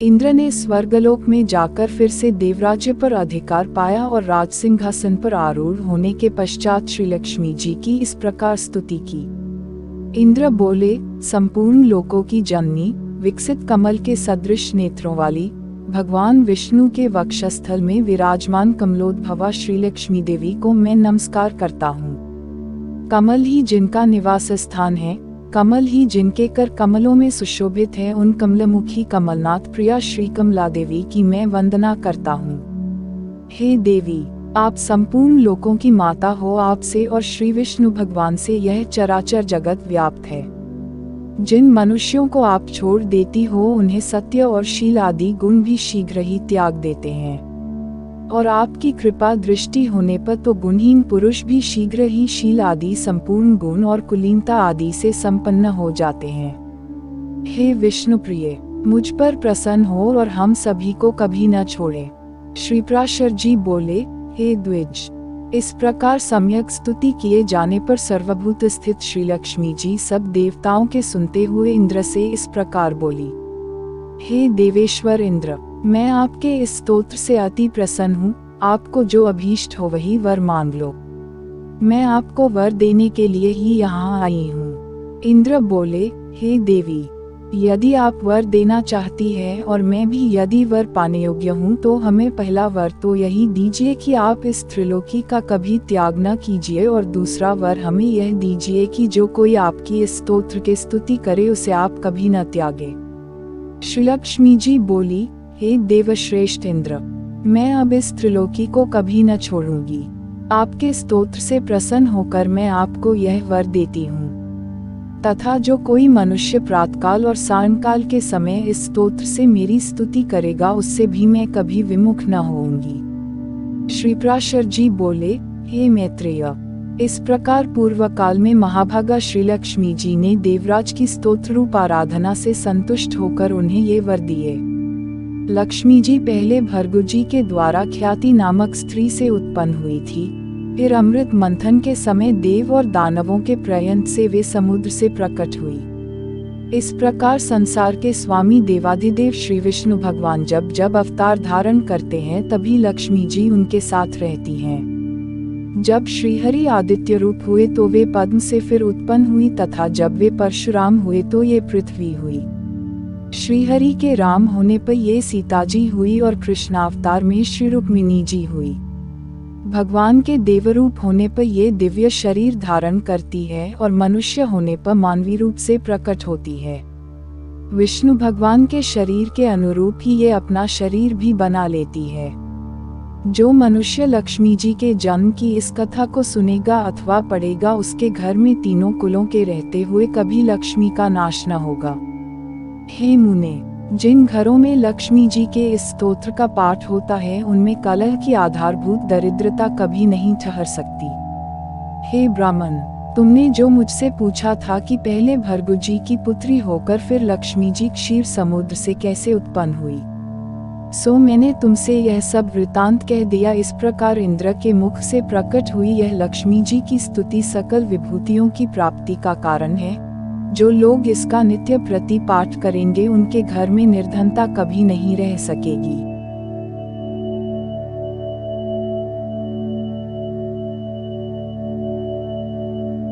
इंद्र ने स्वर्गलोक में जाकर फिर से देवराज्य पर अधिकार पाया और राज सिंहासन पर आरूढ़ होने के पश्चात श्री लक्ष्मी जी की इस प्रकार स्तुति की। इंद्र बोले, संपूर्ण लोकों की जननी, विकसित कमल के सदृश नेत्रों वाली, भगवान विष्णु के वक्षस्थल में विराजमान कमलोद्भवा श्री लक्ष्मी देवी को मैं नमस्कार करता हूँ। कमल ही जिनका निवास स्थान है, कमल ही जिनके कर कमलों में सुशोभित है, उन कमलमुखी कमलनाथ प्रिया श्री कमला देवी की मैं वंदना करता हूँ। हे देवी, आप संपूर्ण लोकों की माता हो, आपसे और श्री विष्णु भगवान से यह चराचर जगत व्याप्त है। जिन मनुष्यों को आप छोड़ देती हो, उन्हें सत्य और शील आदि गुण भी शीघ्र ही त्याग देते हैं, और आपकी कृपा दृष्टि होने पर तो गुणहीन पुरुष भी शीघ्र ही शील आदि संपूर्ण गुण और कुलीनता आदि से संपन्न हो जाते हैं। हे विष्णु प्रिय, मुझ पर प्रसन्न हो और हम सभी को कभी न छोड़े। श्री पराशर जी बोले, हे द्विज, इस प्रकार सम्यक स्तुति किए जाने पर सर्वभूत स्थित श्री लक्ष्मी जी सब देवताओं के सुनते हुए इंद्र से इस प्रकार बोली। हे देवेश्वर इंद्र, मैं आपके इस स्तोत्र से अति प्रसन्न हूँ। आपको जो अभीष्ट हो वही वर मांग लो। मैं आपको वर देने के लिए ही यहाँ आई हूँ। इंद्र बोले, हे देवी, यदि आप वर देना चाहती है और मैं भी यदि वर पाने योग्य हूँ, तो हमें पहला वर तो यही दीजिए कि आप इस त्रिलोकी का कभी त्याग न कीजिए, और दूसरा वर हमें यह दीजिए कि जो कोई आपकी इस स्तोत्र की स्तुति करे उसे आप कभी न त्यागे। श्री लक्ष्मी जी बोली, हे देवश्रेष्ठ इंद्र, मैं अब इस त्रिलोकी को कभी न छोड़ूंगी। आपके स्तोत्र से प्रसन्न होकर मैं आपको यह वर देती हूँ, तथा जो कोई मनुष्य प्रातकाल और सायंकाल के समय इस स्तोत्र से मेरी स्तुति करेगा, उससे भी मैं कभी विमुख न होऊंगी। श्री पराशर जी बोले, हे मैत्रेय, इस प्रकार पूर्व काल में महाभागा श्री लक्ष्मी जी ने देवराज की स्तोत्र रूप आराधना से संतुष्ट होकर उन्हें ये वर दिए। लक्ष्मी जी पहले भर्गु जी के द्वारा ख्याति नामक स्त्री से उत्पन्न हुई थी, फिर अमृत मंथन के समय देव और दानवों के प्रयत्न से वे समुद्र से प्रकट हुई। इस प्रकार संसार के स्वामी देवाधिदेव श्री विष्णु भगवान जब जब अवतार धारण करते हैं, तभी लक्ष्मी जी उनके साथ रहती हैं। जब श्रीहरि आदित्य रूप हुए तो वे पद्म से फिर उत्पन्न हुई, तथा जब वे परशुराम हुए तो ये पृथ्वी हुई। श्रीहरि के राम होने पर ये सीता जी हुई, और कृष्णावतार में श्री रुक्मिणी जी हुई। भगवान के देवरूप होने पर ये दिव्य शरीर धारण करती है, और मनुष्य होने पर मानवी रूप से प्रकट होती है। विष्णु भगवान के शरीर के अनुरूप ही ये अपना शरीर भी बना लेती है। जो मनुष्य लक्ष्मी जी के जन्म की इस कथा को सुनेगा अथवा पढ़ेगा, उसके घर में तीनों कुलों के रहते हुए कभी लक्ष्मी का नाश न होगा। हे मुने, जिन घरों में लक्ष्मी जी के इस स्तोत्र का पाठ होता है, उनमें कलह की आधारभूत दरिद्रता कभी नहीं ठहर सकती। हे ब्राह्मण, तुमने जो मुझसे पूछा था कि पहले भर्गु जी की पुत्री होकर फिर लक्ष्मी जी क्षीर समुद्र से कैसे उत्पन्न हुई, सो मैंने तुमसे यह सब वृतांत कह दिया। इस प्रकार इंद्र के मुख से प्रकट हुई यह लक्ष्मी जी की स्तुति सकल विभूतियों की प्राप्ति का कारण है। जो लोग इसका नित्य प्रति पाठ करेंगे, उनके घर में निर्धनता कभी नहीं रह सकेगी।